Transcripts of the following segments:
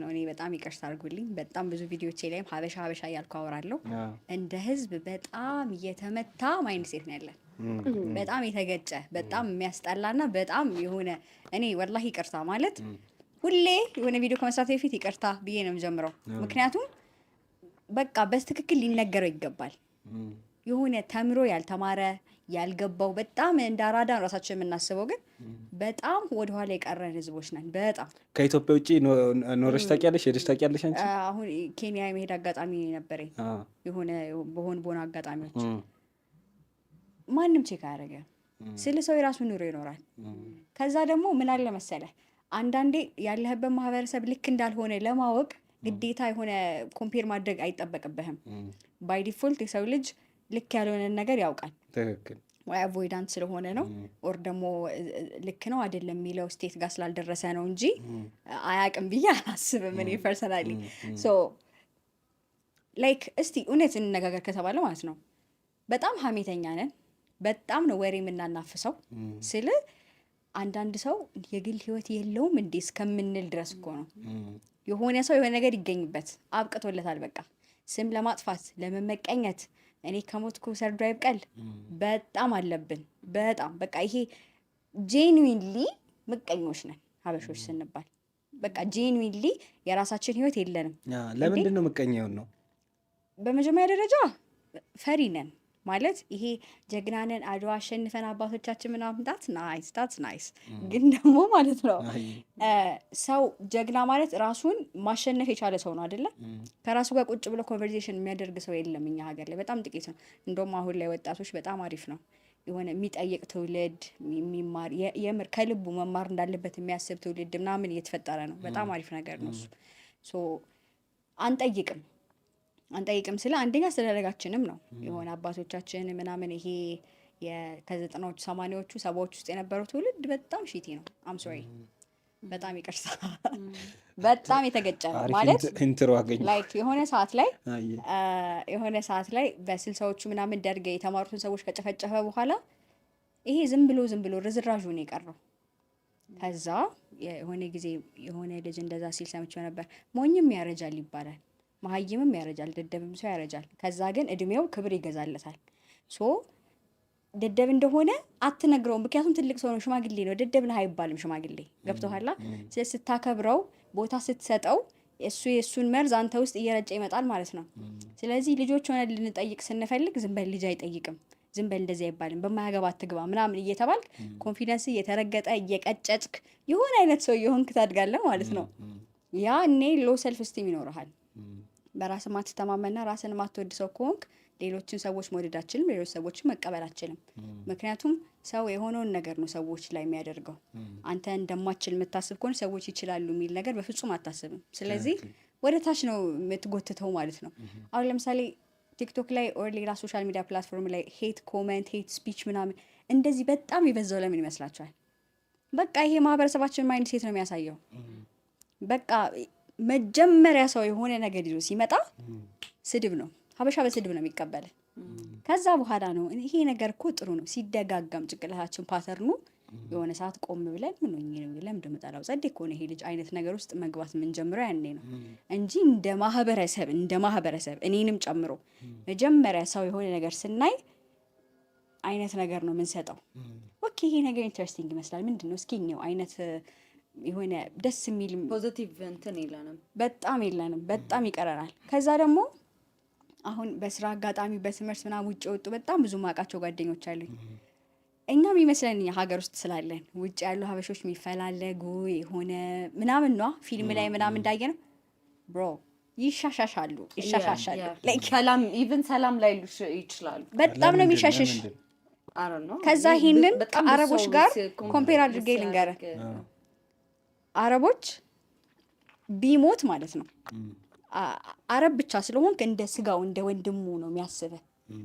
ነው እኔ በጣም ይቅርታ አድርጉልኝ በጣም ብዙ ቪዲዮቼ ላይም ሀበሻ እያልኩ አወራለሁ እንደ ህዝብ በጣም የተመታ ማይንድ ሴት ነው ያለን በጣም የተገጨ በጣም የሚያስጠላና በጣም የሆነ እኔ ወላሂ ይቅርታ ማለት ሁሌ የሆነ ቪዲዮ ከመስራት በፊት ይቅርታ ብዬ ነው የምጀምረው ምክንያቱም በቃ በትክክል ሊነገረው ይገባል የሆነ ተምሮ ያልተማረ ያልገባው በጣም እንዳራዳ ራሳችን የምናስበው ግን በጣም ወደ ኋላ የቀረን ህዝቦች ነን በጣም ከኢትዮጵያ ውጪ ኖረሽ ታውቂያለሽ ሄደሽ ታውቂያለሽ አንቺ አሁን ኬንያ የመሄድ አጋጣሚ ነበረኝ የሆነ በሆነ አጋጣሚዎች ማንም ቼክ አያደርገ ስለ ሰው የራሱ ኑሮ ይኖራል ከዛ ደግሞ ምን አለ መሰለህ አንዳንዴ ያለህበት ማህበረሰብ ልክ እንዳልሆነ ለማወቅ ግዴታ የሆነ ኮምፔር ማድረግ አይጠበቅብህም ባይ ዲፎልት የሰው ልጅ ልክ ያልሆነ ነገር ያውቃል ትክክል ወይ አቮይዳንት ስለሆነ ነው ኦር ደግሞ ልክ ነው አይደለም የሚለው ስቴት ጋር ስላልደረሰ ነው እንጂ አያውቅም ብዬ አላስብም እኔ ፐርሰናሊ ሶ ላይክ እስቲ እውነት እንነጋገር ከተባለ ማለት ነው በጣም ሀሜተኛ ነን በጣም ነው ወሬ የምናናፍሰው ስለ አንዳንድ ሰው የግል ህይወት የለውም እንዴ እስከምንል ድረስ እኮ ነው የሆነ ሰው የሆነ ነገር ይገኝበት አብቅቶለታል በቃ ስም ለማጥፋት ለመመቀኘት እኔ ከሞትኩ ሰርዶ አይብቀል በጣም አለብን በጣም በቃ ይሄ ጄኑዊንሊ ምቀኞች ነን ሀበሾች ስንባል በቃ ጄኑዊንሊ የራሳችን ህይወት የለንም ለምንድን ነው ምቀኛው ነው በመጀመሪያ ደረጃ ፈሪ ነን ማለት ይሄ ጀግናነን አድዋ አሸንፈን አባቶቻችን ምናምን that's nice ግን ደግሞ ማለት ነው ሰው ጀግና ማለት ራሱን ማሸነፍ የቻለ ሰው ነው አይደለ ከራሱ ጋር ቁጭ ብሎ ኮንቨርሴሽን የሚያደርግ ሰው የለም እኛ ሀገር ላይ በጣም ጥቂት ነው እንደውም አሁን ላይ ወጣቶች በጣም አሪፍ ነው የሆነ የሚጠይቅ ትውልድ የሚማር የምር ከልቡ መማር እንዳለበት የሚያስብ ትውልድ ምናምን እየተፈጠረ ነው በጣም አሪፍ ነገር ነው እሱ ሶ አንጠይቅም ስለ አንደኛ ስለደረጋችንም ነው የሆነ አባቶቻችን ምናምን ይሄ ከ90ዎቹ 80ዎቹ 70ዎቹ ውስጥ የነበረው ትውልድ በጣም ሺቲ ነው አም ሶሪ በጣም ይቅርታ በጣም የተገጨ ነው ማለት ኢንትሮ አገኘ ላይክ የሆነ ሰዓት ላይ በ60ዎቹ ምናምን ደርገ የተማሩትን ሰዎች ከጨፈጨፈ በኋላ ይሄ ዝም ብሎ ርዝራዡ ነው የቀረው ከዛ የሆነ ጊዜ የሆነ ልጅ እንደዛ ሲል ሰምቼው ነበር ሞኝም ያረጃል ይባላል መሀይምም ያረጃል ደደብም ሰው ያረጃል ከዛ ግን እድሜው ክብር ይገዛለታል ሶ ደደብ እንደሆነ አትነግረውም ምክንያቱም ትልቅ ሰው ነው ሽማግሌ ነው ደደብ ነህ አይባልም ሽማግሌ ገብቶሃል ስታከብረው ቦታ ስትሰጠው የእሱን መርዝ አንተ ውስጥ እየረጨ ይመጣል ማለት ነው ስለዚህ ልጆች ሆነ ልንጠይቅ ስንፈልግ ዝም በል ልጅ አይጠይቅም ዝም በል እንደዚህ አይባልም በማያገባ አትግባ ምናምን እየተባልክ ኮንፊደንስ እየተረገጠ እየቀጨጭክ የሆነ አይነት ሰው የሆንክ ታድጋለህ ማለት ነው ያ እኔ ሎ ሰልፍ ስቲም ይኖርሃል በራስ ማትተማመንና ራስን ማትወድ ሰው ከሆንክ ሌሎችን ሰዎች መውደዳችንም ሌሎች ሰዎችን መቀበላችንም ምክንያቱም ሰው የሆነውን ነገር ነው ሰዎች ላይ የሚያደርገው አንተ እንደማትችል የምታስብ ከሆነ ሰዎች ይችላሉ የሚል ነገር በፍጹም አታስብም ስለዚህ ወደ ታች ነው የምትጎትተው ማለት ነው አሁን ለምሳሌ ቲክቶክ ላይ ኦር ሌላ ሶሻል ሚዲያ ፕላትፎርም ላይ ሄት ኮሜንት ሄት ስፒች ምናምን እንደዚህ በጣም ይበዛው ለምን ይመስላችኋል በቃ ይሄ ማህበረሰባችን ማይንድ ሴት ነው የሚያሳየው በቃ መጀመሪያ ሰው የሆነ ነገር ይዞ ሲመጣ ስድብ ነው ሀበሻ በስድብ ነው የሚቀበል ከዛ በኋላ ነው ይሄ ነገር እኮ ጥሩ ነው ሲደጋጋም ጭቅላታችን ፓተርኑ የሆነ ሰዓት ቆም ብለን ምን ሆኜ ነው ለምን እንደመጣላው ጸዴ እኮ ነው ይሄ ልጅ አይነት ነገር ውስጥ መግባት ምን ጀምሮ ያኔ ነው እንጂ እንደ ማህበረሰብ እኔንም ጨምሮ መጀመሪያ ሰው የሆነ ነገር ስናይ አይነት ነገር ነው ምን ሰጠው ኦኬ ይሄ ነገር ኢንተረስቲንግ ይመስላል ምንድነው እስኪኛው አይነት የሆነ ደስ የሚል ፖዚቲቭ እንትን የለንም በጣም ይቀረናል ከዛ ደግሞ አሁን በስራ አጋጣሚ በትምህርት ምናምን ውጭ ወጡ በጣም ብዙ ማቃቸው ጓደኞች አሉኝ እኛም ይመስለን ሀገር ውስጥ ስላለን ውጭ ያሉ ሀበሾች የሚፈላለጉ የሆነ ምናምን ነው ፊልም ላይ ምናምን እንዳየነው ብሮ ይሻሻሻሉ ላይክ ሰላም ኢቭን ሰላም ላይ ይችላሉ በጣም ነው የሚሻሽሽ ከዛ ይሄንን አረቦች ጋር ኮምፔር አድርጌ ልንገርህ አረቦች ቢሞት ማለት ነው አረብ ብቻ ስለሆንክ እንደ ስጋው እንደ ወንድሙ ነው የሚያስበህ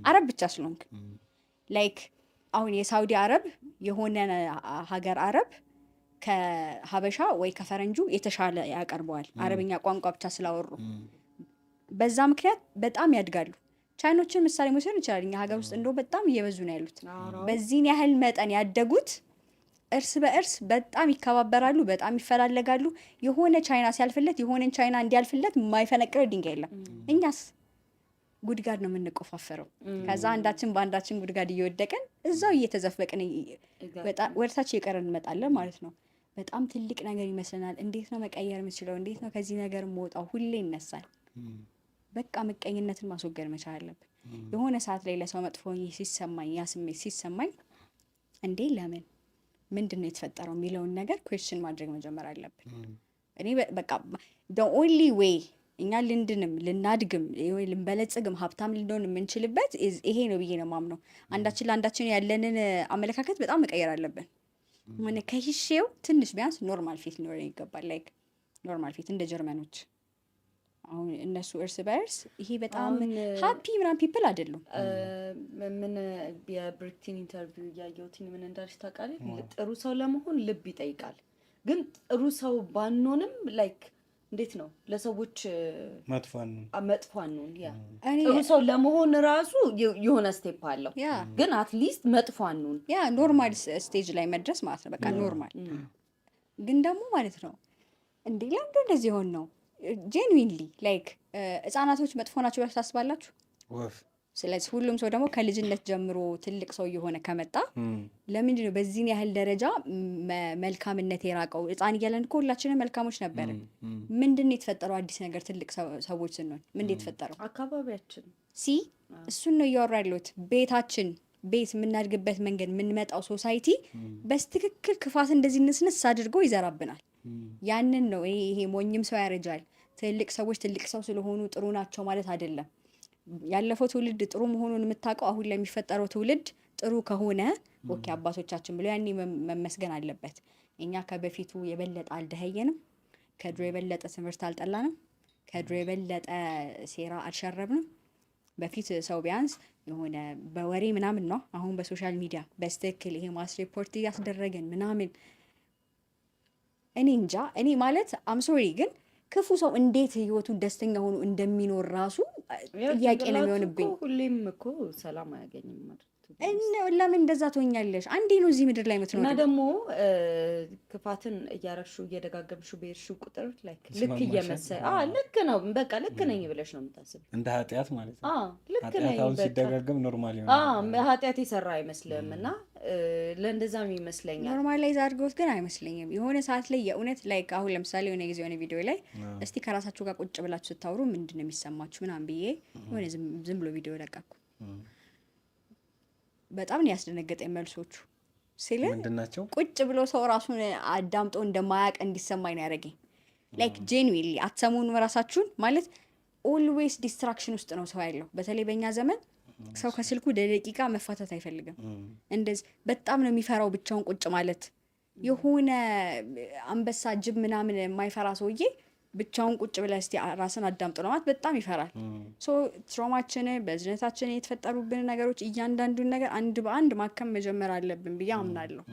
አረብ ብቻ ስለሆንክ ላይክ አሁን የሳውዲ አረብ የሆነ ሀገር አረብ ከሀበሻ ወይ ከፈረንጁ የተሻለ ያቀርበዋል አረብኛ ቋንቋ ብቻ ስላወሩ በዛ ምክንያት በጣም ያድጋሉ ቻይኖችን ምሳሌ መውሰድ ይችላል እኛ ሀገር ውስጥ እንደው በጣም እየበዙ ነው ያሉት በዚህን ያህል መጠን ያደጉት እርስ በእርስ በጣም ይከባበራሉ፣ በጣም ይፈላለጋሉ። የሆነ ቻይና ሲያልፍለት የሆነን ቻይና እንዲያልፍለት የማይፈነቅለው ድንጋይ የለም። እኛስ ጉድጓድ ነው የምንቆፋፈረው። ከዛ አንዳችን በአንዳችን ጉድጓድ እየወደቀን እዛው እየተዘፈቅን ወደታች እየቀረን እንመጣለን ማለት ነው። በጣም ትልቅ ነገር ይመስለናል። እንዴት ነው መቀየር የምችለው? እንዴት ነው ከዚህ ነገር የምወጣው? ሁሌ ይነሳል። በቃ ምቀኝነትን ማስወገድ መቻል አለብን። የሆነ ሰዓት ላይ ለሰው መጥፎ ሲሰማኝ፣ ያ ስሜት ሲሰማኝ እንዴ ለምን ምንድን ነው የተፈጠረው የሚለውን ነገር ኩዌስችን ማድረግ መጀመር አለብን። እኔ በቃ the only way እኛ ልንድንም ልናድግም ልንበለጽግም ሀብታም ልንሆን የምንችልበት ይሄ ነው ብዬ ነው ማምነው። አንዳችን ለአንዳችን ያለንን አመለካከት በጣም መቀየር አለብን። ሆነ ከሂሼው ትንሽ ቢያንስ ኖርማል ፊት ሊኖረን ይገባል። ላይክ ኖርማል ፊት እንደ ጀርመኖች አሁን እነሱ እርስ በእርስ ይሄ በጣም ሀፒ ምናምን ፒፕል አይደሉም። ምን የብሪክቲን ኢንተርቪው እያየሁትኝ ምን እንዳልሽ ታውቃለች? ጥሩ ሰው ለመሆን ልብ ይጠይቃል። ግን ጥሩ ሰው ባንሆንም ላይክ እንዴት ነው ለሰዎች መጥፎን ያ ጥሩ ሰው ለመሆን ራሱ የሆነ ስቴፕ አለው። ግን አትሊስት መጥፎን ያ ኖርማል ስቴጅ ላይ መድረስ ማለት ነው። በቃ ኖርማል ግን ደግሞ ማለት ነው እንዴ ለምንድን እንደዚህ ሆን ነው ጄንዊንሊ ላይክ ህጻናቶች መጥፎ ናቸው ብላችሁ ታስባላችሁ? ስለዚህ ሁሉም ሰው ደግሞ ከልጅነት ጀምሮ ትልቅ ሰው እየሆነ ከመጣ ለምንድን ነው በዚህን ያህል ደረጃ መልካምነት የራቀው? ህፃን እያለን እኮ ሁላችንም መልካሞች ነበርን። ምንድን ነው የተፈጠረው? አዲስ ነገር ትልቅ ሰዎች ስንሆን ምንድን የተፈጠረው? አካባቢያችን እሱን ነው እያወራ ያለሁት። ቤት የምናድግበት መንገድ የምንመጣው ሶሳይቲ በስትክክል ክፋት እንደዚህ ንስንስ አድርጎ ይዘራብናል። ያንን ነው ይሄ ሞኝም ሰው ያረጃል። ትልቅ ሰዎች ትልቅ ሰው ስለሆኑ ጥሩ ናቸው ማለት አይደለም። ያለፈው ትውልድ ጥሩ መሆኑን የምታውቀው አሁን ላይ የሚፈጠረው ትውልድ ጥሩ ከሆነ ኦኬ አባቶቻችን ብሎ ያኔ መመስገን አለበት። እኛ ከበፊቱ የበለጠ አልደኸየንም፣ ከድሮ የበለጠ ትምህርት አልጠላንም፣ ከድሮ የበለጠ ሴራ አልሸረብንም። በፊት ሰው ቢያንስ የሆነ በወሬ ምናምን ነው። አሁን በሶሻል ሚዲያ በስትክክል ይሄ ማስ ሪፖርት እያስደረገን ምናምን እኔ እንጃ። እኔ ማለት አምሶሪ ግን ክፉ ሰው እንዴት ህይወቱን ደስተኛ ሆኖ እንደሚኖር ራሱ ጥያቄ ነው የሚሆንብኝ። ሁሌም እኮ ሰላም አያገኝም ማለት ለምን እንደዛ ትሆኛለሽ? አንዴ ነው እዚህ ምድር ላይ የምትኖር። እና ደግሞ ክፋትን እያረግሽው እየደጋገብሽው በሄድሽው ቁጥር ልክ እየመሰለ ልክ ነው በቃ ልክ ነኝ ብለሽ ነው የምታስብ። እንደ ኃጢአት ማለት ነው። ልክ ነኝ በቃ ሲደጋገም ኖርማል ይሆናል። ኃጢአት የሰራ አይመስልም። እና ለእንደዛም ይመስለኛል። ኖርማላይዝ አድርገውት ግን አይመስለኝም። የሆነ ሰዓት ላይ የእውነት ላይ አሁን ለምሳሌ የሆነ ጊዜ የሆነ ቪዲዮ ላይ እስቲ ከራሳችሁ ጋር ቁጭ ብላችሁ ስታወሩ ምንድን ነው የሚሰማችሁ ምናምን ብዬ የሆነ ዝም ብሎ ቪዲዮ ለቀኩ። በጣም ነው ያስደነገጠኝ መልሶቹ። ሲል ምንድናቸው? ቁጭ ብሎ ሰው ራሱን አዳምጦ እንደማያውቅ እንዲሰማኝ ነው ያደረገኝ። ላይክ ጄንዊንሊ አትሰሙን ራሳችሁን ማለት ኦልዌይስ ዲስትራክሽን ውስጥ ነው ሰው ያለው። በተለይ በእኛ ዘመን ሰው ከስልኩ ለደቂቃ መፋታት አይፈልግም። እንደዚህ በጣም ነው የሚፈራው ብቻውን ቁጭ ማለት። የሆነ አንበሳ ጅብ ምናምን የማይፈራ ሰውዬ ብቻውን ቁጭ ብለህ እስቲ ራስን አዳምጥ ነው ማለት በጣም ይፈራል። ሶ ትራውማችን በዝነታችን የተፈጠሩብን ነገሮች እያንዳንዱን ነገር አንድ በአንድ ማከም መጀመር አለብን ብዬ አምናለሁ።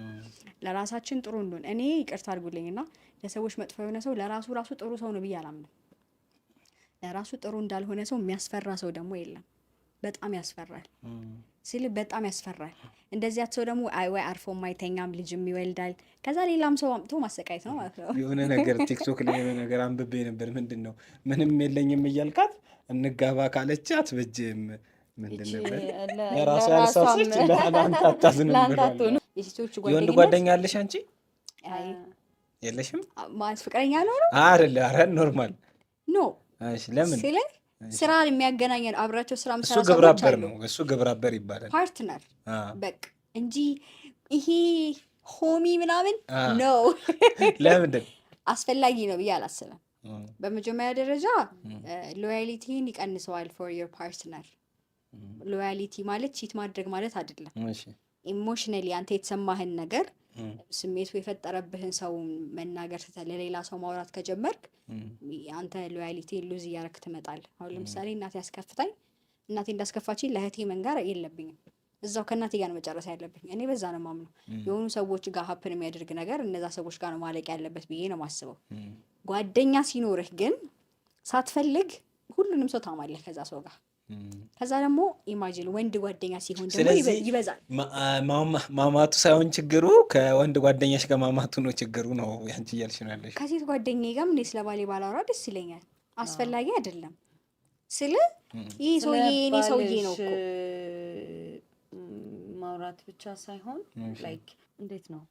ለራሳችን ጥሩ እንደሆነ እኔ ይቅርታ አድርጉልኝና ለሰዎች መጥፎ የሆነ ሰው ለራሱ ጥሩ ሰው ነው ብዬ አላምንም። ለራሱ ጥሩ እንዳልሆነ ሰው የሚያስፈራ ሰው ደግሞ የለም። በጣም ያስፈራል ሲል በጣም ያስፈራል። እንደዚህ ሰው ደግሞ ወይ አርፎ ማይተኛም ልጅም ይወልዳል። ከዛ ሌላም ሰው አምጥቶ ማሰቃየት ነው ማለት ነው። የሆነ ነገር ቲክቶክ ላይ የሆነ ነገር አንብቤ ነበር። ምንድን ነው ምንም የለኝም እያልካት እንጋባ ካለቻት በጅም ምንድን ነበር ለራሷ ያልሳሰች ለአንተ አታዝንም ብሏል። የወንድ ጓደኛ አለሽ አንቺ? የለሽም ማለት ፍቅረኛ ነው አይደለ? ኧረ ኖርማል ኖ። እሺ ለምን ስራ የሚያገናኘን አብራቸው ስራ እሱ ግብረ አበር ነው። እሱ ግብረ አበር ይባላል። ፓርትነር በቃ እንጂ ይሄ ሆሚ ምናምን ነው ለምንድን አስፈላጊ ነው ብዬ አላስብም። በመጀመሪያ ደረጃ ሎያሊቲን ይቀንሰዋል ፎር ዮር ፓርትነር። ሎያሊቲ ማለት ቺት ማድረግ ማለት አይደለም። ኢሞሽናሊ አንተ የተሰማህን ነገር ስሜቱ የፈጠረብህን ሰው መናገር ለሌላ ሰው ማውራት ከጀመርክ አንተ ሎያሊቲ ሉዝ እያረክ ትመጣለህ። አሁን ለምሳሌ እናቴ ያስከፍታኝ፣ እናቴ እንዳስከፋችኝ ለእህቴ መንገር የለብኝም። እዛው ከእናቴ ጋር ነው መጨረስ ያለብኝ። እኔ በዛ ነው ማምነው። የሆኑ ሰዎች ጋር ሀፕን የሚያደርግ ነገር እነዛ ሰዎች ጋር ነው ማለቅ ያለበት ብዬ ነው ማስበው። ጓደኛ ሲኖርህ ግን ሳትፈልግ ሁሉንም ሰው ታማለህ ከዛ ሰው ጋር ከዛ ደግሞ ኢማጂን ወንድ ጓደኛ ሲሆን ደግሞ ይበዛል። ማማቱ ሳይሆን ችግሩ ከወንድ ጓደኛሽ ጋር ማማቱ ነው ችግሩ ነው ያንቺ እያልሽ ነው ያለሽ። ከሴት ጓደኛዬ ጋርም እኔ ስለ ባሌ ባላወራ ደስ ይለኛል። አስፈላጊ አይደለም ስለ ይሄ ሰውዬ እኔ ሰውዬ ነው እኮ ማውራት ብቻ ሳይሆን ላይክ እንዴት ነው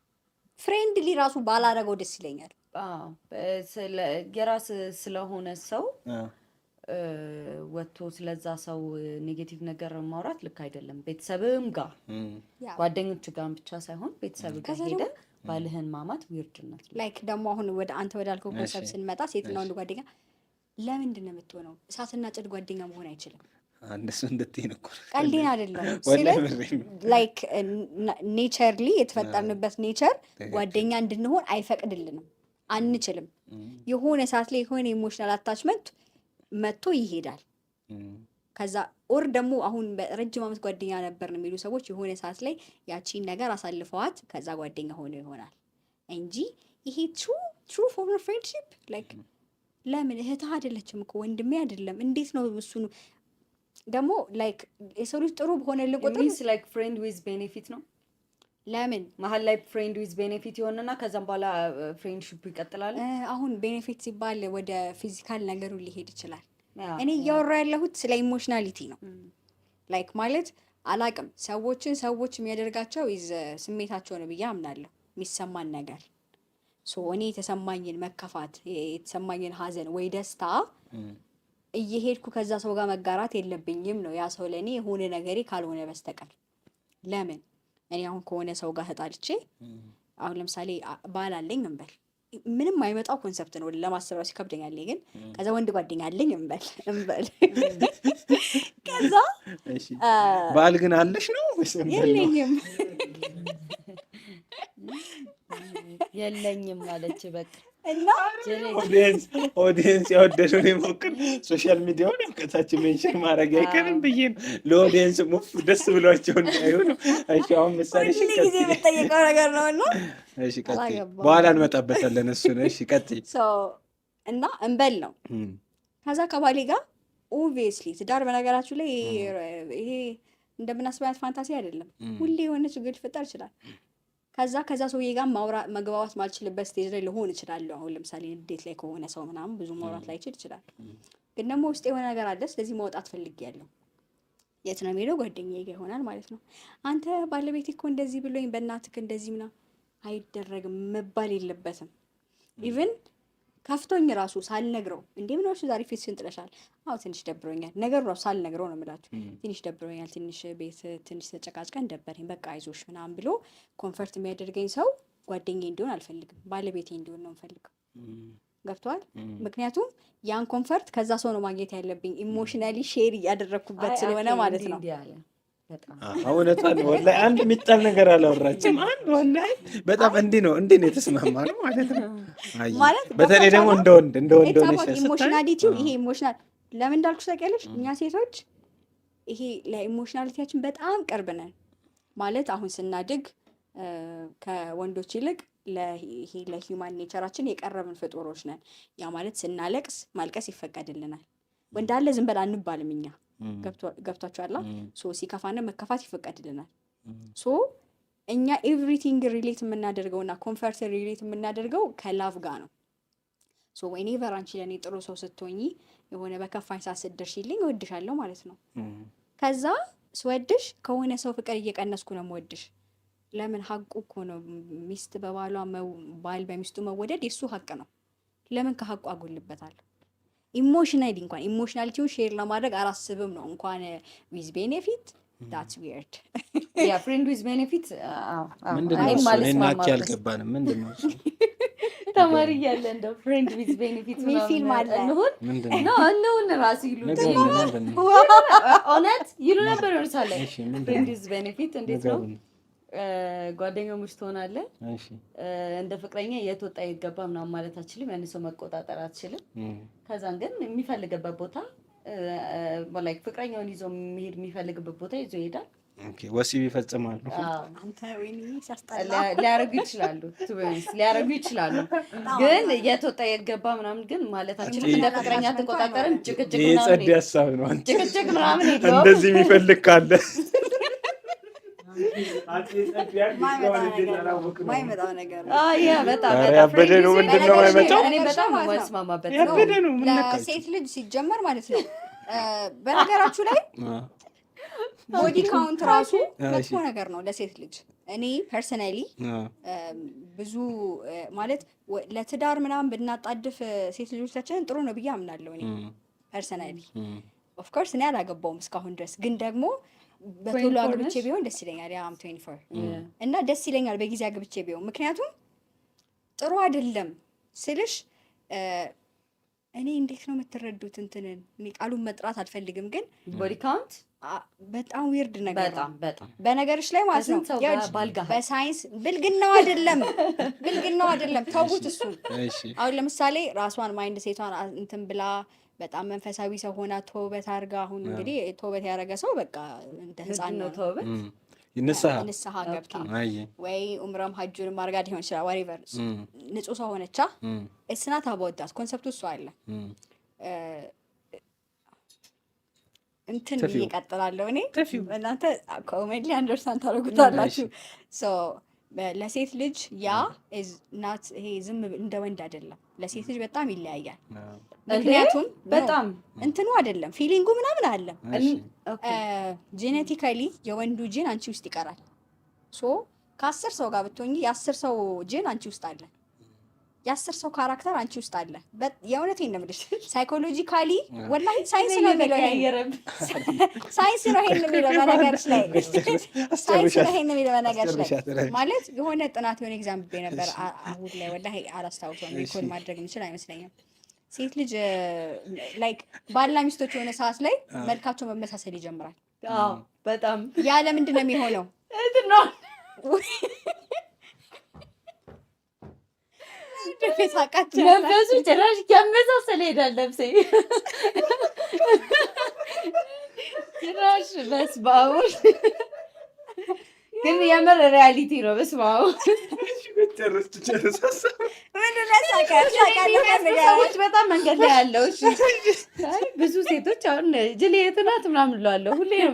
ፍሬንድሊ ራሱ ባላረገው ደስ ይለኛል። የራስ ስለሆነ ሰው ወጥቶ ስለዛ ሰው ኔጌቲቭ ነገር ማውራት ልክ አይደለም። ቤተሰብም ጋር ጓደኞች ጋር ብቻ ሳይሆን ቤተሰብ ጋር ሄደ ባልህን ማማት ዊርድነት ላይክ ደግሞ አሁን ወደ አንተ ወዳልከው ኮንሰፕት ስንመጣ ሴትና ወንድ ጓደኛ ለምንድን ነው የምትሆነው? እሳትና ጭድ ጓደኛ መሆን አይችልም። አንደሱ እንደተይን እኮ ቀልዴን አይደለም። ላይክ ኔቸርሊ የተፈጠርንበት ኔቸር ጓደኛ እንድንሆን አይፈቅድልንም፣ አንችልም። የሆነ ሰዓት ላይ የሆነ ኢሞሽናል አታችመንት መጥቶ ይሄዳል። ከዛ ኦር ደግሞ አሁን በረጅም ዓመት ጓደኛ ነበር ነው የሚሉ ሰዎች የሆነ ሰዓት ላይ ያቺን ነገር አሳልፈዋት ከዛ ጓደኛ ሆኖ ይሆናል እንጂ ይሄ ትሩ ፎርም ኦፍ ፍሬንድሺፕ ላይክ ለምን እህትህ አይደለችም እኮ ወንድሜ አይደለም። እንዴት ነው እሱ ደግሞ ላይክ የሰው ልጅ ጥሩ በሆነልን ቁጥር ላይክ ፍሬንድ ዊዝ ቤኔፊት ነው። ለምን መሀል ላይ ፍሬንድ ዊዝ ቤኔፊት ይሆንና ከዛም በኋላ ፍሬንድሺፕ ይቀጥላል። አሁን ቤኔፊት ሲባል ወደ ፊዚካል ነገሩ ሊሄድ ይችላል። እኔ እያወራ ያለሁት ስለ ኢሞሽናሊቲ ነው። ላይክ ማለት አላቅም ሰዎች የሚያደርጋቸው ስሜታቸው ነው ብዬ አምናለሁ። የሚሰማን ነገር እኔ የተሰማኝን መከፋት የተሰማኝን ሀዘን ወይ ደስታ እየሄድኩ ከዛ ሰው ጋር መጋራት የለብኝም ነው ያ ሰው ለእኔ የሆነ ነገሬ ካልሆነ በስተቀር። ለምን እኔ አሁን ከሆነ ሰው ጋር ተጣልቼ አሁን ለምሳሌ ባል አለኝ እንበል፣ ምንም አይመጣው ኮንሰፕት ነው ለማሰብ ራሱ ይከብደኛል። ግን ከዛ ወንድ ጓደኛ አለኝ እንበል ከዛ ባል ግን አለሽ ነው የለኝም የለኝም ማለች በቃ እና ኦዲየንስ ያወደደውን የሞክር ሶሻል ሚዲያውን ያውቀታችን ሜንሽን ማድረግ አይቀርም ብዬ ነው ለኦዲየንስ ሙፍ ደስ ብሏቸው እንዳዩ ነው። እሺ አሁን ምሳሌ ጊዜ የምጠየቀው ነገር ነው እና እሺ ቀጥይ፣ በኋላ እንመጣበታለን እሱ ነው። እሺ ቀጥይ እና እንበል ነው ከዛ ከባሌ ጋር ኦብቪየስሊ ትዳር በነገራችሁ ላይ ይሄ እንደምናስበው ፋንታሲ አይደለም። ሁሌ የሆነ ችግር ሊፈጠር ይችላል። ከዛ ሰውዬ ጋር መግባባት ማልችልበት ስቴጅ ላይ ልሆን እችላለሁ። አሁን ለምሳሌ እንዴት ላይ ከሆነ ሰው ምናምን ብዙ ማውራት ላይችል ይችላል። ግን ደግሞ ውስጥ የሆነ ነገር አለ። ስለዚህ መውጣት ፈልጌያለሁ። የት ነው የምሄደው? ጓደኛዬ ጋር ይሆናል ማለት ነው። አንተ ባለቤቴ እኮ እንደዚህ ብሎኝ በእናትህ እንደዚህ ምናምን አይደረግም መባል የለበትም። ኢቭን ከፍቶኝ ራሱ ሳልነግረው እንዴ ምን ሆነሽ ዛሬ ፊትሽን ጥለሻል? አዎ ትንሽ ደብሮኛል። ነገሩ ራሱ ሳልነግረው ነው የምላችሁ። ትንሽ ደብሮኛል፣ ትንሽ ቤት ትንሽ ተጨቃጭቀን ደበረኝ፣ በቃ አይዞሽ ምናምን ብሎ ኮንፈርት የሚያደርገኝ ሰው ጓደኛዬ እንዲሆን አልፈልግም። ባለቤቴ እንዲሆን ነው የምፈልገው። ገብቷል? ምክንያቱም ያን ኮንፈርት ከዛ ሰው ነው ማግኘት ያለብኝ። ኢሞሽናሊ ሼር እያደረግኩበት ስለሆነ ማለት ነው። እውነቷን ወላሂ አንድ የሚጣል ነገር አላወራችም። አንድ ወላሂ በጣም እንዲህ ነው የተስማማ ነው ማለት ነው። ማለት በተለይ ደግሞ እንደ ወንድ ኢሞሽናሊቲው ይሄ ኢሞሽናል ለምን እንዳልኩሽ ታውቂያለሽ? እኛ ሴቶች ይሄ ለኢሞሽናሊቲያችን በጣም ቅርብ ነን ማለት አሁን ስናድግ ከወንዶች ይልቅ ለሂውማን ኔቸራችን የቀረብን ፍጡሮች ነን። ያ ማለት ስናለቅስ ማልቀስ ይፈቀድልናል። ወንድ አለ ዝም በል አንባልም እኛ ገብቷችኋል? ሲከፋነ መከፋት ይፈቀድልናል። እኛ ኤቭሪቲንግ ሪሌት የምናደርገውና ኮንፈርት ሪሌት የምናደርገው ከላቭ ጋር ነው። ወይኔቨር አንቺ ለእኔ ጥሩ ሰው ስትሆኚ የሆነ በከፋኝ ሰዓት ስትደርሺልኝ እወድሻለሁ ማለት ነው። ከዛ ስወድሽ ከሆነ ሰው ፍቅር እየቀነስኩ ነው የምወድሽ። ለምን ሀቁ እኮ ነው። ሚስት በባሏ ባል በሚስቱ መወደድ የሱ ሀቅ ነው። ለምን ከሀቁ አጎልበታለሁ? ኢሞሽናሊ እንኳን ኢሞሽናሊቲውን ሼር ለማድረግ አላስብም ነው እንኳን ዊዝ ቤኔፊት ዳትስ ዊርድ ያ ፍሬንድ ዊዝ ቤኔፊት ምንድነው? ማለት ያልገባንም ምንድነው? ተማሪ እያለ እንደው ፍሬንድ ዊዝ ቤኔፊት ምን ፊልም አለ ነው ራሱ ይሉ እውነት ይሉ ነበር። እርሳለ ፍሬንድ ዊዝ ቤኔፊት እንዴት ነው? ጓደኛሞች ትሆናለህ። እንደ ፍቅረኛ የት ወጣ ይገባ ምናምን ማለት አትችልም። ያን ሰው መቆጣጠር አትችልም። ከዛን ግን የሚፈልግበት ቦታ ላይክ ፍቅረኛውን ይዞ መሄድ የሚፈልግበት ቦታ ይዞ ይሄዳል። ኦኬ ወሲብ ይፈጽማሉ። አንተ ወይኔ ሲያስጠላ ሊያረጉ ይችላሉ። ግን የተወጣ የገባ ምናምን ግን ማለታችን እንደ ፍቅረኛ ተቆጣጠረን ጭቅጭቅ ምናምን ጸድ ያሳብ ነው። ጭቅጭቅ ምናምን የለውም። እንደዚህ የሚፈልግ ካለ ማይመጣው ነገር በጣም ያበደ ነው። ምንድን ነው ማይመጣው? እኔ በጣም የማስማማበት ያበደ ነው። ለሴት ልጅ ሲጀመር ማለት ነው። በነገራችሁ ላይ ቦዲ ካውንት ራሱ መጥፎ ነገር ነው ለሴት ልጅ። እኔ ፐርሰናሊ ብዙ ማለት ለትዳር ምናምን ብናጣድፍ ሴት ልጆቻችንን ጥሩ ነው ብዬ አምናለሁ። እኔ ፐርሰናሊ ኦፍኮርስ እኔ አላገባውም እስካሁን ድረስ፣ ግን ደግሞ በቶሎ አግብቼ ቢሆን ደስ ይለኛል። ያ 24 እና ደስ ይለኛል በጊዜ አግብቼ ቢሆን። ምክንያቱም ጥሩ አይደለም ስልሽ እኔ እንዴት ነው የምትረዱት? እንትንን እኔ ቃሉን መጥራት አልፈልግም፣ ግን ቦዲ ካውንት በጣም ዊርድ ነገር ነው በጣም በነገርሽ ላይ ማለት ነው። በሳይንስ ብልግናው አይደለም ተውት እሱን። አሁን ለምሳሌ ራሷን ማይንድ ሴቷን እንትን ብላ በጣም መንፈሳዊ ሰው ሆና ተውበት አድርጋ፣ አሁን እንግዲህ ተውበት ያደረገ ሰው በቃ እንደ ህፃን ነው ተውበት ንስሐ ገብታ ወይ ኡምራም ሀጁንም አድርጋ ሊሆን ይችላል። ዋሬቨር ንጹህ ሰው ሆነቻ እስናት አባወዳት ኮንሰፕቱ እሱ አለ። እንትን ይቀጥላለሁ እኔ እናንተ ኮሜዲ አንደርስታንድ ታደርጉታላችሁ። ሶ ለሴት ልጅ ያ ኢዝ ናት ይሄ ዝም እንደ ወንድ አይደለም። ለሴት ልጅ በጣም ይለያያል። ምክንያቱም በጣም እንትኑ አይደለም ፊሊንጉ ምናምን አለ። ጄኔቲካሊ የወንዱ ጂን አንቺ ውስጥ ይቀራል። ሶ ከ10 ሰው ጋር ብትሆኚ የ10 ሰው ጂን አንቺ ውስጥ አለ። የ10 ሰው ካራክተር አንቺ ውስጥ አለ። የእውነቴን ነው የምልሽ። ሳይኮሎጂካሊ ወላሂ ሳይንስ ነው የሚለው ሳይንስ ነው ይሄን የሚለው በነገርሽ ላይ ሳይንስ ነው ይሄን የሚለው በነገርሽ ላይ ማለት የሆነ ጥናት የሆነ ኤግዛም ብዬ ነበር አሁን ላይ ወላሂ አላስታውሰውም። ሪኮል ማድረግ የምችል አይመስለኝም። ሴት ልጅ ላይክ ባልና ሚስቶች የሆነ ሰዓት ላይ መልካቸው መመሳሰል ይጀምራል። አዎ በጣም ያ ለምንድን ነው የሚሆነው? መንፈሱ ጭራሽ እያመሳሰለ ሄዳል። ለብሴ ጭራሽ በስመ አብ ግን የምር ሪያሊቲ ነው። በስመ አብ ሰዎች በጣም መንገድ ላይ ያለው ብዙ ሴቶች አሁን ጅልየት ናት ምናምን እለዋለሁ ሁሌ ነው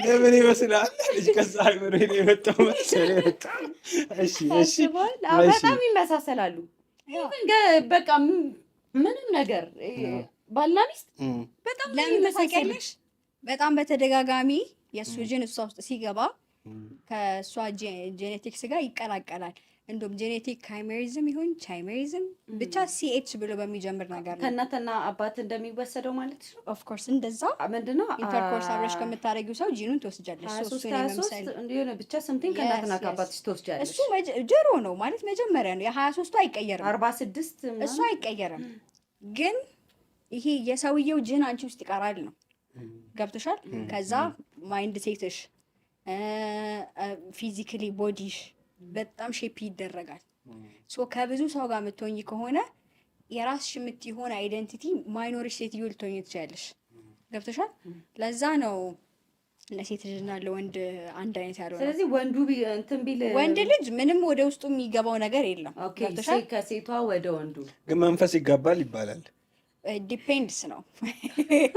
ለምን ይመስላል ልጅ ከዛ አይምሮ የመጣው መሰለኝ። በጣም እሺ በጣም ይመሳሰላሉ። በቃ ምንም ነገር ባልና ሚስት በጣም ለምሳሌሽ በጣም በተደጋጋሚ የእሱ ጂን እሷ ውስጥ ሲገባ ከእሷ ጄኔቲክስ ጋር ይቀላቀላል። እንደውም ጄኔቲክ ካይሜሪዝም ይሁን ቻይሜሪዝም ብቻ ሲኤች ብሎ በሚጀምር ነገር ነው ከእናትና አባት እንደሚወሰደው ማለት ነው። ኦፍ ኮርስ እንደዛ ምንድነው ኢንተርኮርስ አብረሽ ከምታረጊው ሰው ጂኑን ትወስጃለሽ። እንደሆነ ብቻ ስምቲንግ ከእናትና ከአባትሽ ትወስጃለሽ። እሱ ጀሮ ነው ማለት መጀመሪያ ነው። የ23ቱ አይቀየርም፣ 46 እሱ አይቀየርም። ግን ይሄ የሰውየው ጂን አንቺ ውስጥ ይቀራል ነው። ገብቶሻል? ከዛ ማይንድ ሴትሽ ፊዚካሊ ቦዲሽ በጣም ሼፕ ይደረጋል። ሶ ከብዙ ሰው ጋር የምትሆኝ ከሆነ የራስሽ የምትሆን አይደንቲቲ ማይኖሪሽ ሴትዮ ልትሆኝ ትችያለሽ። ገብቶሻል? ለዛ ነው ለሴት ልጅና ለወንድ አንድ አይነት ያልሆነ። ስለዚህ ወንዱ እንትን ቢል ወንድ ልጅ ምንም ወደ ውስጡ የሚገባው ነገር የለም። ገብቶሻል? ከሴቷ ወደ ወንዱ ግን መንፈስ ይጋባል ይባላል። ዲፔንድስ ነው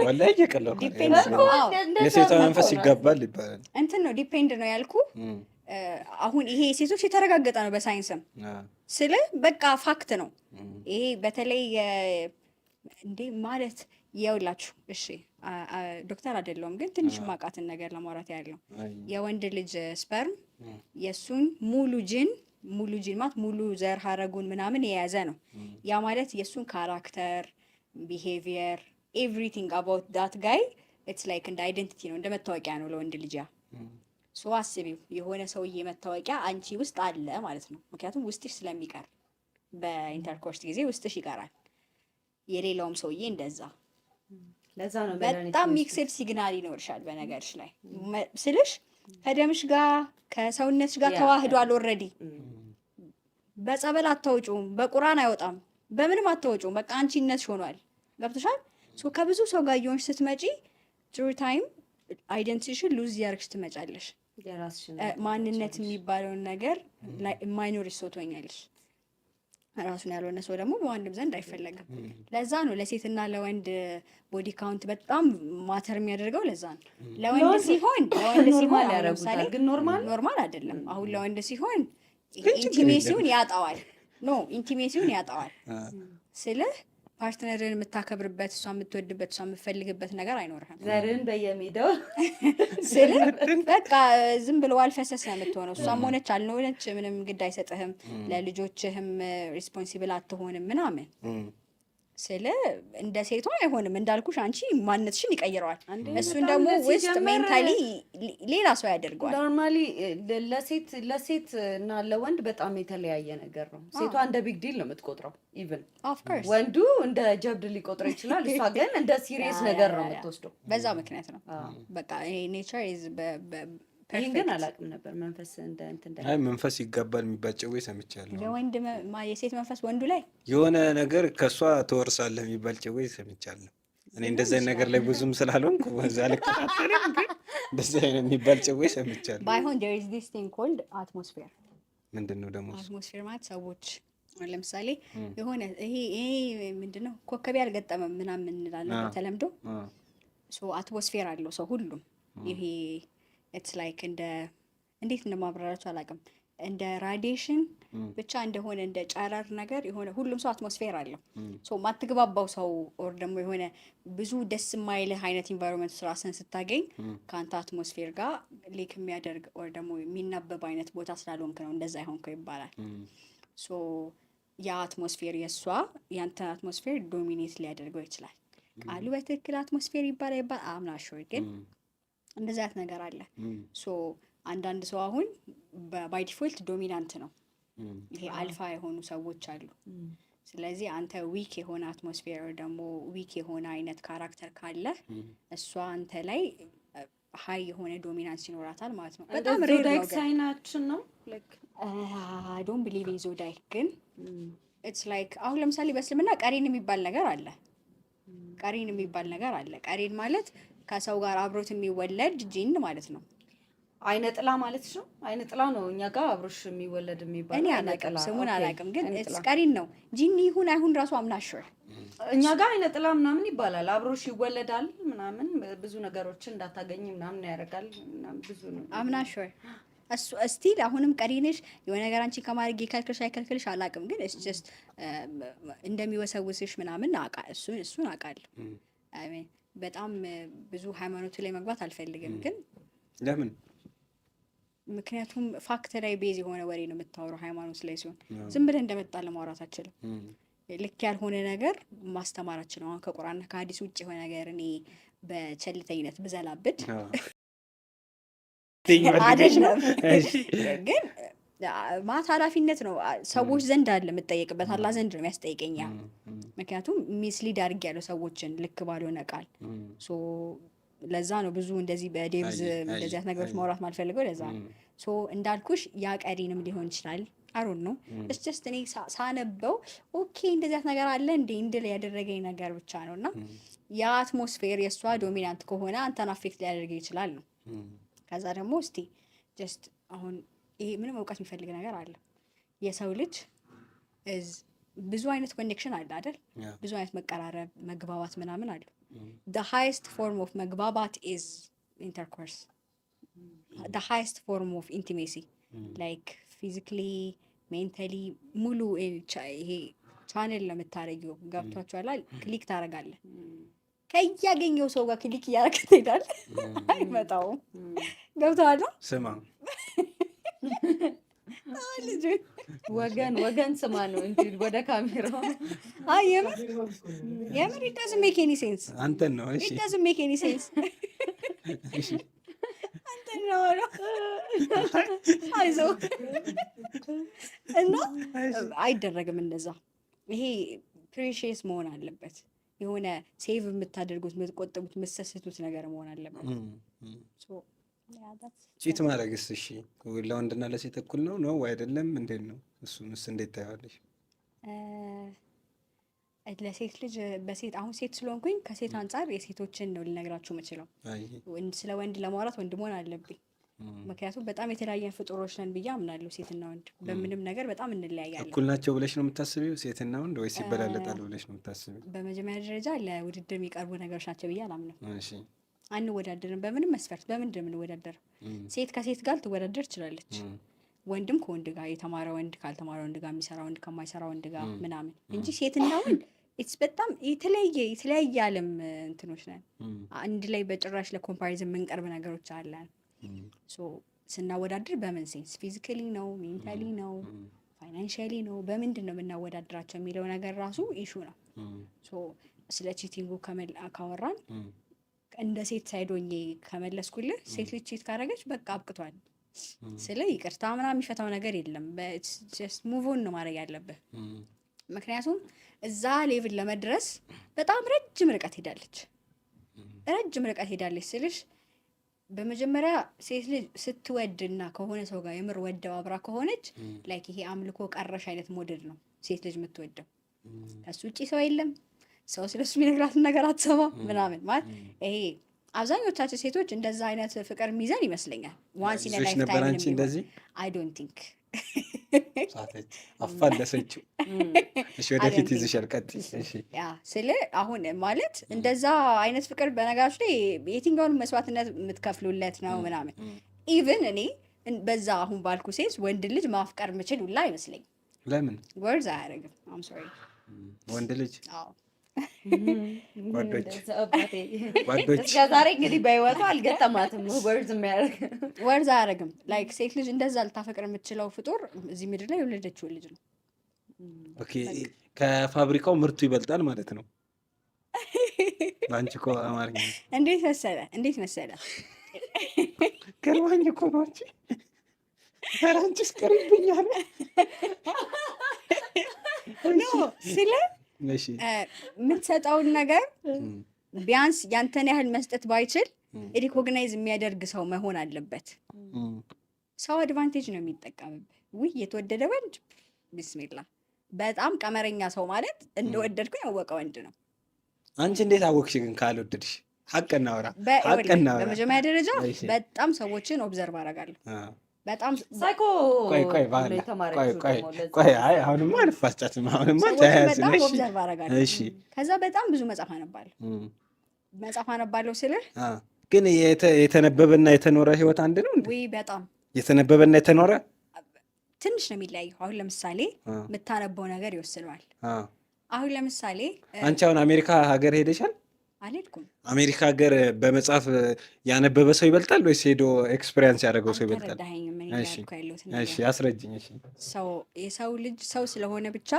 ወላሂ እየቀለኩ ነው። የሴቷ መንፈስ ይጋባል ይባላል። እንትን ነው ዲፔንድ ነው ያልኩ። አሁን ይሄ ሴቶች የተረጋገጠ ነው በሳይንስም ስለ በቃ ፋክት ነው ይሄ። በተለይ እንዴ ማለት የውላችሁ እሺ ዶክተር አይደለሁም ግን ትንሽ ማቃትን ነገር ለማውራት ያለው የወንድ ልጅ ስፐርም የሱን ሙሉ ጂን ማለት ሙሉ ዘር ሀረጉን ምናምን የያዘ ነው። ያ ማለት የሱን ካራክተር ቢሄቪየር ኤቭሪቲንግ አባውት ዳት ጋይ ኢትስ ላይክ እንደ አይደንቲቲ ነው፣ እንደ መታወቂያ ነው ለወንድ ልጅ። ያ ሶ አስቢው የሆነ ሰውዬ መታወቂያ አንቺ ውስጥ አለ ማለት ነው። ምክንያቱም ውስጥሽ ስለሚቀር በኢንተርኮርስ ጊዜ ውስጥሽ ይቀራል። የሌላውም ሰውዬ እንደዛ። ለዛ ነው በጣም ሚክስድ ሲግናል ይኖርሻል በነገርሽ ላይ ስልሽ ከደምሽ ጋር ከሰውነትሽ ጋር ተዋህዷል ኦልሬዲ። በጸበል አታውጩም፣ በቁርአን አይወጣም፣ በምንም አታውጩም። በቃ አንቺነትሽ ሆኗል። ገብቶሻል? ሶ ከብዙ ሰው ጋር እየሆንሽ ስትመጪ ትሩ ታይም አይደንቲቲሽን ሉዝ ያርግሽ ትመጫለሽ። ማንነት የሚባለውን ነገር የማይኖርሽ ሰው ትሆኛለሽ። ራሱን ያልሆነ ሰው ደግሞ በማንም ዘንድ አይፈለግም። ለዛ ነው ለሴትና ለወንድ ቦዲ ካውንት በጣም ማተር የሚያደርገው። ለዛ ነው ለወንድ ሲሆን ለምሳሌ ኖርማል አይደለም። አሁን ለወንድ ሲሆን ኢንቲሜሲውን ያጣዋል። ኢንቲሜሲውን ያጣዋል ስልህ ፓርትነርን የምታከብርበት እሷ የምትወድበት እሷ የምትፈልግበት ነገር አይኖርህም። ዘርን በየሜዳው ስልህ በቃ ዝም ብሎ አልፈሰስ ነው የምትሆነው። እሷም ሆነች አልሆነች ምንም ግድ አይሰጥህም። ለልጆችህም ሪስፖንሲብል አትሆንም ምናምን ስለ እንደ ሴቷ አይሆንም። እንዳልኩሽ አንቺ ማንነትሽን ይቀይረዋል፣ እሱን ደግሞ ውስጥ ሜንታሊ ሌላ ሰው ያደርገዋል። ኖርማሊ ለሴት እና ለወንድ በጣም የተለያየ ነገር ነው። ሴቷ እንደ ቢግ ዲል ነው የምትቆጥረው። ኢቭን ወንዱ እንደ ጀብድ ሊቆጥረው ይችላል። እሷ ግን እንደ ሲሪየስ ነገር ነው የምትወስደው። በዛ ምክንያት ነው በቃ ኔቸር ኢዝ ይህን ግን አላውቅም ነበር። መንፈስ አይ መንፈስ ይጋባል የሚባል ጭዌ ሰምቻለሁ። የወንድ የሴት መንፈስ ወንዱ ላይ የሆነ ነገር ከእሷ ትወርሳለህ የሚባል ጭዌ ሰምቻለሁ። እኔ እንደዚህ አይነት ነገር ላይ ብዙም ስላልሆንኩ በዛ ልከታተልም፣ ግን እንደዚህ አይነት የሚባል ጭዌ ሰምቻለሁ። ባይሆን there is this thing called atmosphere። ምንድን ነው ደግሞ አትሞስፌር ማለት ሰዎች ለምሳሌ የሆነ ይሄ ምንድን ነው ኮከቤ አልገጠመም ምናምን እንላለን በተለምዶ። ሶ አትሞስፌር አለው ሰው ሁሉም። ይሄ ኢትስ ላይክ እንዴት እንደማብራራቸው አላውቅም። እንደ ራዲዬሽን ብቻ እንደሆነ እንደ ጨረር ነገር የሆነ ሁሉም ሰው አትሞስፌር አለው። ሶ ማትግባባው ሰው ኦር ደግሞ የሆነ ብዙ ደስ የማይልህ አይነት ኢንቫይሮንመንት ራስን ስታገኝ ከአንተ አትሞስፌር ጋር ሊክ የሚያደርግ ኦር ደግሞ የሚናበብ አይነት ቦታ ስላልሆንክ ነው እንደዛ ይሆንከው ይባላል። ሶ ያ አትሞስፌር ያንተ አትሞስፌር ዶሚኔት ሊያደርገው ይችላል። ቃሉ በትክክል አትሞስፌር ይባላል አምናሹር ግን እንደዚህ አይነት ነገር አለ። ሶ አንዳንድ ሰው አሁን ባይ ዲፎልት ዶሚናንት ነው። ይሄ አልፋ የሆኑ ሰዎች አሉ። ስለዚህ አንተ ዊክ የሆነ አትሞስፌር ደግሞ ዊክ የሆነ አይነት ካራክተር ካለ እሷ አንተ ላይ ሀይ የሆነ ዶሚናንስ ይኖራታል ማለት ነው። በጣም ዞዳይክ ሳይናችን ነው አይ ዶንት ቢሊቭ ኢን ዞዳይክ ግን ኢትስ ላይክ አሁን ለምሳሌ በእስልምና ቀሪን የሚባል ነገር አለ። ቀሪን ማለት ከሰው ጋር አብሮት የሚወለድ ጂን ማለት ነው። አይነ ጥላ ማለት ነው። አይነ ጥላ ነው እኛ ጋር አብሮሽ የሚወለድ የሚባል። እኔ አላውቅም ስሙን አላውቅም፣ ግን ቀሪን ነው። ጂኒ ይሁን አይሁን ራሱ አምናሽር እኛ ጋር አይነ ጥላ ምናምን ይባላል። አብሮሽ ይወለዳል ምናምን ብዙ ነገሮችን እንዳታገኝ ምናምን ያደርጋል ምናምን ብዙ ነው አምናሽር። እሱ እስቲል አሁንም ቀሪንሽ የሆነ ነገር አንቺ ከማድረግ ይከልክልሽ አይከልክልሽ አላውቅም፣ ግን እስ ጀስት እንደሚወሰውስሽ ምናምን እሱን አውቃለሁ። አይ ሚን በጣም ብዙ ሃይማኖቱ ላይ መግባት አልፈልግም፣ ግን ለምን? ምክንያቱም ፋክት ላይ ቤዝ የሆነ ወሬ ነው የምታወራው። ሃይማኖት ላይ ሲሆን ዝም ብለህ እንደመጣ ለማውራት አችልም። ልክ ያልሆነ ነገር ማስተማር አችልም። አሁን ከቁርአንና ከሐዲስ ውጭ የሆነ ነገር እኔ በቸልተኝነት ብዘላብድ አይደለም፣ ግን ማት ኃላፊነት ነው ሰዎች ዘንድ አለ የምጠየቅበት። አላህ ዘንድ ነው የሚያስጠይቀኛ። ምክንያቱም ሚስሊድ አድርጌያለሁ ሰዎችን ልክ ባልሆነ ቃል። ሶ ለዛ ነው ብዙ እንደዚህ በዴቭዝ እንደዚህ አይነት ነገሮች ማውራት ማልፈልገው ለዛ ነው። ሶ እንዳልኩሽ ያ ቀሪንም ሊሆን ይችላል አሮን ነው እስ ጀስት እኔ ሳነበው ኦኬ እንደዚህ አይነት ነገር አለ እንዴ እንድል ያደረገኝ ነገር ብቻ ነውና ያ አትሞስፌር የሷ ዶሚናንት ከሆነ አንተን አፌክት ሊያደርግ ይችላል ነው። ከዛ ደግሞ እስቲ ጀስት አሁን ይሄ ምንም እውቀት የሚፈልግ ነገር አለ። የሰው ልጅ ብዙ አይነት ኮኔክሽን አለ አይደል? ብዙ አይነት መቀራረብ፣ መግባባት ምናምን አለ። the highest form of መግባባት is intercourse. the highest form of intimacy like physically, mentally ሙሉ ይሄ ቻኔል ነው የምታረጊው። ገብቷችኋል? ክሊክ ታረጋለህ። ከያገኘው ሰው ጋር ክሊክ እያረግህ ትሄዳለህ። አይመጣውም። ገብቷል? ስማ ልጅ ወገን ስማ ነው እንጂ ወደ ካሜራው አይ የምር it doesn't make any sense። አንተን ነው እሺ፣ it doesn't make any sense። አንተን ነው አይዞህ እና አይደረግም እንደዛ። ይሄ ፕሬሺየስ መሆን አለበት። የሆነ ሴቭ የምታደርጉት የምትቆጥቡት የምትሰስቱት ነገር መሆን አለበት። ቺት ማድረግስ እሺ ለወንድና ለሴት እኩል ነው ነው አይደለም? እንዴት ነው? እሱንስ እንዴት ታያለሽ? ለሴት ልጅ በሴት አሁን ሴት ስለሆንኩኝ ከሴት አንጻር የሴቶችን ነው ልነግራችሁ የምችለው። ስለ ወንድ ለማውራት ወንድ መሆን አለብኝ። ምክንያቱም በጣም የተለያየ ፍጡሮች ነን ብዬ አምናለሁ። ሴትና ወንድ በምንም ነገር በጣም እንለያያለን። እኩል ናቸው ብለሽ ነው የምታስቢው? ሴትና ወንድ ወይስ ይበላለጣሉ ብለሽ ነው የምታስቢው? በመጀመሪያ ደረጃ ለውድድር የሚቀርቡ ነገሮች ናቸው ብዬ አላምንም። አንወዳደርም በምንም መስፈርት። በምንድን ነው የምንወዳደረው? ሴት ከሴት ጋር ልትወዳደር ትችላለች። ወንድም ከወንድ ጋር፣ የተማረ ወንድ ካልተማረ ወንድ ጋር፣ የሚሰራ ወንድ ከማይሰራ ወንድ ጋር ምናምን እንጂ ሴትና ወንድ ኢትስ በጣም የተለያየ ዓለም እንትኖች ነን። አንድ ላይ በጭራሽ ለኮምፓሪዝን የምንቀርብ ነገሮች አለን። ሶ ስናወዳድር በምን ሴንስ ፊዚካሊ ነው፣ ሜንታሊ ነው፣ ፋይናንሻሊ ነው፣ በምንድን ነው የምናወዳድራቸው የሚለው ነገር ራሱ ኢሹ ነው። ሶ ስለ ቺቲንጉ ካወራን እንደ ሴት ሳይዶኜ ከመለስኩልህ ሴት ልጅ ቺት ካረገች በቃ አብቅቷል። ስለ ይቅርታ ምናምን የሚፈታው ነገር የለም። ሙቭ ኦን ነው ማድረግ ያለብህ። ምክንያቱም እዛ ሌቭል ለመድረስ በጣም ረጅም ርቀት ሄዳለች ስልሽ በመጀመሪያ ሴት ልጅ ስትወድና ከሆነ ሰው ጋር የምር ወደው አብራ ከሆነች ላይክ ይሄ አምልኮ ቀረሽ አይነት ሞዴል ነው ሴት ልጅ የምትወደው። ከሱ ውጪ ሰው የለም። ሰው ስለሱ የሚነግራትን ነገር አትሰማ ምናምን ማለት ይሄ አብዛኞቻችን ሴቶች እንደዛ አይነት ፍቅር ሚዘን ይመስለኛል። ዋንስ ኢን ላይፍ ታይም እንደዚህ አይ ዶንት ቲንክ አፋለሰችው። እሺ ወደፊት ይዝሻል። ቀጥይ። እሺ ያ ስለ አሁን ማለት እንደዛ አይነት ፍቅር በነገራችሁ ላይ የትኛውንም መስዋዕትነት የምትከፍሉለት ነው ምናምን። ኢቭን እኔ በዛ አሁን ባልኩ ሴንስ ወንድ ልጅ ማፍቀር የምችል ሁላ አይመስለኝም። ለምን ወርዝ አያደርግም። አም ሶሪ ወንድ ልጅ ጓዶች እስከዛሬ እንግዲህ በህይወቱ አልገጠማትም። ወርዝ አያደርግም። ላይክ ሴት ልጅ እንደዛ ልታፈቅር የምትችለው ፍጡር እዚህ ምድር ላይ የወለደችው ልጅ ነው። ኦኬ ከፋብሪካው ምርቱ ይበልጣል ማለት ነው። ባንቺ እኮ አማርኛ እንዴት መሰለ ገርማኝ እኮ ነው። አንቺስ ቀርብኛል ስለ የምትሰጠውን ነገር ቢያንስ ያንተን ያህል መስጠት ባይችል ሪኮግናይዝ የሚያደርግ ሰው መሆን አለበት። ሰው አድቫንቴጅ ነው የሚጠቀምብህ። ውይ የተወደደ ወንድ ቢስሚላ በጣም ቀመረኛ ሰው ማለት እንደወደድኩ ያወቀ ወንድ ነው። አንቺ እንዴት አወቅሽ ግን ካልወደድሽ? ሀቅ እናውራ። በመጀመሪያ ደረጃ በጣም ሰዎችን ኦብዘርቭ አደርጋለሁ። በጣም ሳይኮ ቆይ አሁንማ አልፋስጫትም። አሁንማ ኦብዘርቭ አደርጋለሁ። ከዛ በጣም ብዙ መጽሐፍ አነባለሁ ስልህ ግን የተነበበና የተኖረ ህይወት አንድ ነው እንዴ? ወይ በጣም የተነበበና የተኖረ ትንሽ ነው የሚለያየው። አሁን ለምሳሌ የምታነበው ነገር ይወስነዋል። አሁን ለምሳሌ አንቺ አሁን አሜሪካ ሀገር ሄደሻል? አልሄድኩም። አሜሪካ ሀገር በመጽሐፍ ያነበበ ሰው ይበልጣል ወይስ ሄዶ ኤክስፔሪንስ ያደረገው ሰው ይበልጣል? እሺ አስረጅኝ። እሺ የሰው ልጅ ሰው ስለሆነ ብቻ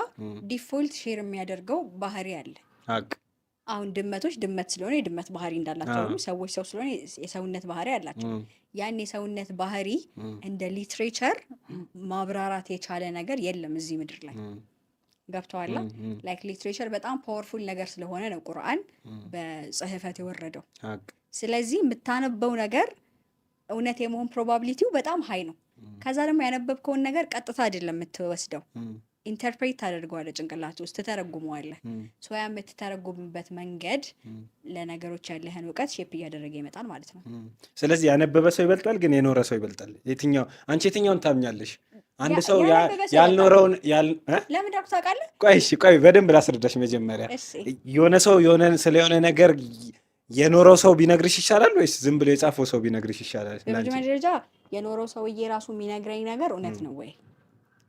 ዲፎልት ሼር የሚያደርገው ባህሪ አለ። አሁን ድመቶች ድመት ስለሆነ የድመት ባህሪ እንዳላቸው ሁሉ ሰዎች ሰው ስለሆነ የሰውነት ባህሪ አላቸው። ያን የሰውነት ባህሪ እንደ ሊትሬቸር ማብራራት የቻለ ነገር የለም እዚህ ምድር ላይ። ገብተዋላ ላይክ ሊትሬቸር በጣም ፓወርፉል ነገር ስለሆነ ነው ቁርአን በጽህፈት የወረደው። ስለዚህ የምታነበው ነገር እውነት የመሆን ፕሮባቢሊቲው በጣም ሀይ ነው። ከዛ ደግሞ ያነበብከውን ነገር ቀጥታ አይደለም የምትወስደው፣ ኢንተርፕሬት ታደርገዋለህ፣ ጭንቅላት ውስጥ ትተረጉመዋለህ። ያ የምትተረጉምበት መንገድ ለነገሮች ያለህን እውቀት ሼፕ እያደረገ ይመጣል ማለት ነው። ስለዚህ ያነበበ ሰው ይበልጣል ግን የኖረ ሰው ይበልጣል። አንቺ የትኛውን ታምኛለሽ? አንድ ሰው ያልኖረውን ለምን ዳርኩ ታውቃለህ? ቆይ በደንብ ላስረዳሽ። መጀመሪያ የሆነ ሰው ስለሆነ ነገር የኖረው ሰው ቢነግርሽ ይሻላል ወይስ ዝም ብሎ የጻፈው ሰው ቢነግርሽ ይሻላል? በመጀመሪያ ደረጃ የኖረው ሰውዬ ራሱ የሚነግረኝ ነገር እውነት ነው ወይ?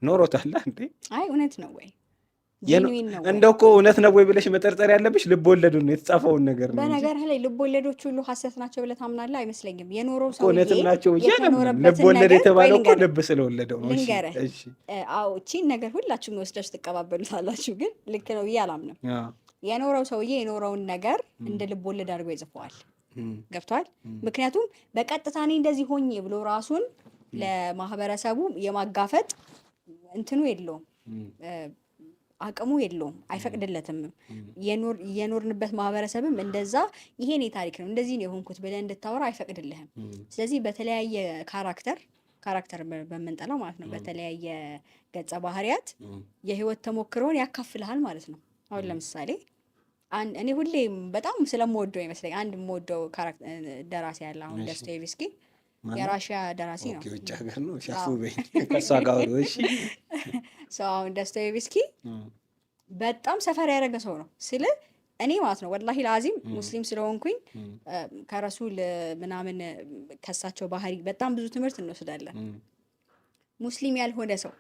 ኖሮታል እንዴ? አይ እውነት ነው ወይ? እንደው እኮ እውነት ነው ወይ ብለሽ መጠርጠር ያለብሽ ልብ ወለዱ ነው የተጻፈውን ነገር ነው። በነገር ላይ ልብ ወለዶች ሁሉ ሐሰት ናቸው ብለህ ታምናለህ? አይመስለኝም። የኖረው ሰው እውነትም ናቸው ልብ ወለድ የተባለው እኮ ልብ ስለወለደው ነው። እሺ አዎ እቺን ነገር ሁላችሁም ወስዳችሁ ትቀባበሉታላችሁ፣ ግን ልክ ነው ብዬ አላምንም። የኖረው ሰውዬ የኖረውን ነገር እንደ ልብ ወለድ አድርጎ ይጽፈዋል። ገብቷል? ምክንያቱም በቀጥታ እኔ እንደዚህ ሆኜ ብሎ ራሱን ለማህበረሰቡ የማጋፈጥ እንትኑ የለውም፣ አቅሙ የለውም፣ አይፈቅድለትም። የኖርንበት ማህበረሰብም እንደዛ ይሄን ታሪክ ነው እንደዚህ ነው የሆንኩት ብለህ እንድታወራ አይፈቅድልህም። ስለዚህ በተለያየ ካራክተር በምንጠላው ማለት ነው፣ በተለያየ ገጸ ባህሪያት የህይወት ተሞክሮን ያካፍልሃል ማለት ነው። አሁን ለምሳሌ እኔ ሁሌ በጣም ስለምወደው ይመስለኝ አንድ የምወደው ደራሲ ያለ አሁን ዶስቶዬቭስኪ የራሽያ ደራሲ ነው። ኦኬ ውጭ ሀገር ነው ሻፉ በይ ከሷ ጋር ነው። እሺ ሰው አሁን ዶስቶዬቭስኪ በጣም ሰፈር ያደረገ ሰው ነው ስለ እኔ ማለት ነው ወላሂ ለአዚም ሙስሊም ስለሆንኩኝ ከረሱል ምናምን ከሳቸው ባህሪ በጣም ብዙ ትምህርት እንወስዳለን። ሙስሊም ያልሆነ ሰው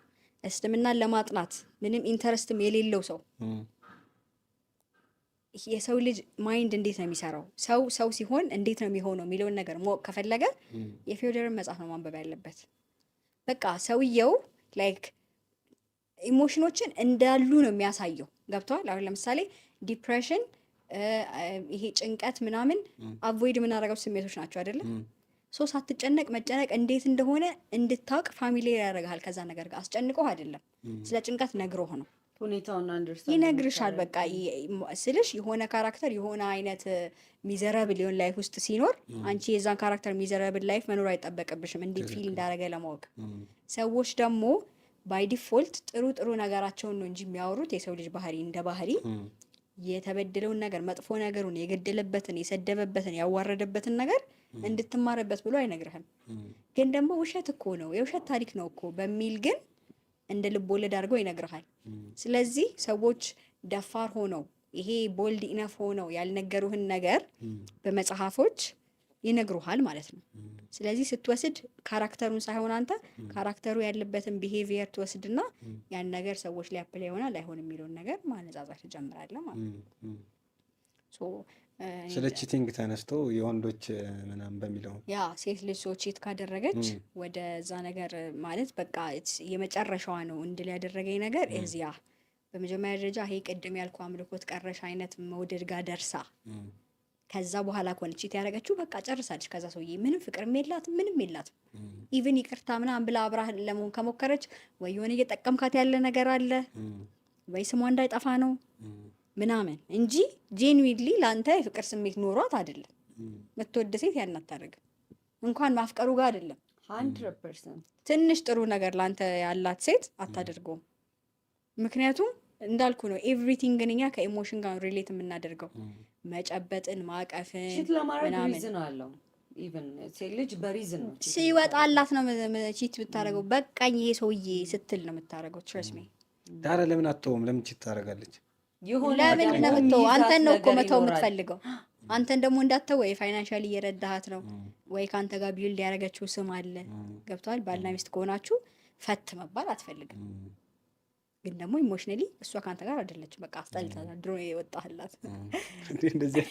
እስልምናን ለማጥናት ምንም ኢንተረስትም የሌለው ሰው የሰው ልጅ ማይንድ እንዴት ነው የሚሰራው፣ ሰው ሲሆን እንዴት ነው የሚሆነው የሚለውን ነገር ማወቅ ከፈለገ የፊዮደርን መጽሐፍ ነው ማንበብ ያለበት። በቃ ሰውየው ላይክ ኢሞሽኖችን እንዳሉ ነው የሚያሳየው። ገብተዋል። አሁን ለምሳሌ ዲፕሬሽን፣ ይሄ ጭንቀት ምናምን አቮይድ የምናደርገው ስሜቶች ናቸው አይደለም። ሶ ሳትጨነቅ መጨነቅ እንዴት እንደሆነ እንድታውቅ ፋሚሊየር ያደርግሃል ከዛ ነገር ጋር። አስጨንቀው አይደለም ስለ ጭንቀት ነግሮህ ነው ሁኔታውን አንደርስታንድ ይነግርሻል። በቃ ስልሽ የሆነ ካራክተር የሆነ አይነት ሚዘራብል የሆነ ላይፍ ውስጥ ሲኖር አንቺ የዛን ካራክተር ሚዘራብል ላይፍ መኖር አይጠበቅብሽም እንዴት ፊል እንዳደረገ ለማወቅ። ሰዎች ደግሞ ባይ ዲፎልት ጥሩ ነገራቸውን ነው እንጂ የሚያወሩት የሰው ልጅ ባህሪ እንደ ባህሪ የተበደለውን ነገር መጥፎ ነገሩን የገደለበትን የሰደበበትን ያዋረደበትን ነገር እንድትማርበት ብሎ አይነግርህም። ግን ደግሞ ውሸት እኮ ነው የውሸት ታሪክ ነው እኮ በሚል ግን እንደ ልብ ወለድ አድርገው ይነግርሃል። ስለዚህ ሰዎች ደፋር ሆነው ይሄ ቦልድ ኢነፍ ሆነው ያልነገሩህን ነገር በመጽሐፎች ይነግሩሃል ማለት ነው። ስለዚህ ስትወስድ ካራክተሩን ሳይሆን አንተ ካራክተሩ ያለበትን ቢሄቪየር ትወስድና ያን ነገር ሰዎች ላይ አፕላይ ይሆናል አይሆን የሚለውን ነገር ማነጻጸር ትጀምራለህ ማለት ነው። ስለ ቺቲንግ ተነስቶ የወንዶች ምናምን በሚለው ያ ሴት ልጅ ቺት ካደረገች ወደዛ ነገር ማለት በቃ የመጨረሻዋ ነው እንድል ያደረገኝ ነገር እዚያ በመጀመሪያ ደረጃ ይሄ ቅድም ያልኩ አምልኮት ቀረሽ አይነት መውደድ ጋር ደርሳ ከዛ በኋላ ከሆነ ቺት ያደረገችው በቃ ጨርሳለች። ከዛ ሰውዬ ምንም ፍቅርም የላትም ምንም የላትም። ኢቭን ይቅርታ ምናምን ብላ አብራህ ለመሆን ከሞከረች ወይ የሆነ እየጠቀምካት ያለ ነገር አለ ወይ ስሟ እንዳይጠፋ ነው ምናምን እንጂ ጄንዊንሊ ላንተ የፍቅር ስሜት ኖሯት አይደለም። የምትወድ ሴት ያን አታደርግም። እንኳን ማፍቀሩ ጋር አይደለም 100% ትንሽ ጥሩ ነገር ላንተ ያላት ሴት አታደርገውም። ምክንያቱም እንዳልኩ ነው ኤቭሪቲንግ እኛ ከኢሞሽን ጋር ሪሌት የምናደርገው መጨበጥን ማቀፍን ምናምን ሪዝን አለው። ኢቭን ሴት ልጅ በሪዝን ነው ሲወጣላት ነው ቺት ብታረገው በቃኝ ይሄ ሰውዬ ስትል ነው የምታረገው። ትረስ ሚ ዳራ ለምን አትተውም? ለምን ቺት ታረጋለች? ለምን እንደምትተው አንተን ነው እኮ መተው የምትፈልገው። አንተን ደግሞ እንዳትተው ወይ ፋይናንሻሊ እየረዳሃት ነው ወይ ካንተ ጋር ቢልድ ያደረገችው ስም አለ። ገብቷል። ባልና ሚስት ከሆናችሁ ፈት መባል አትፈልግም። ግን ደግሞ ኢሞሽናሊ እሷ ካንተ ጋር አይደለችም። በቃ አስጠልታ ድሮ የወጣህላት እንደዚህ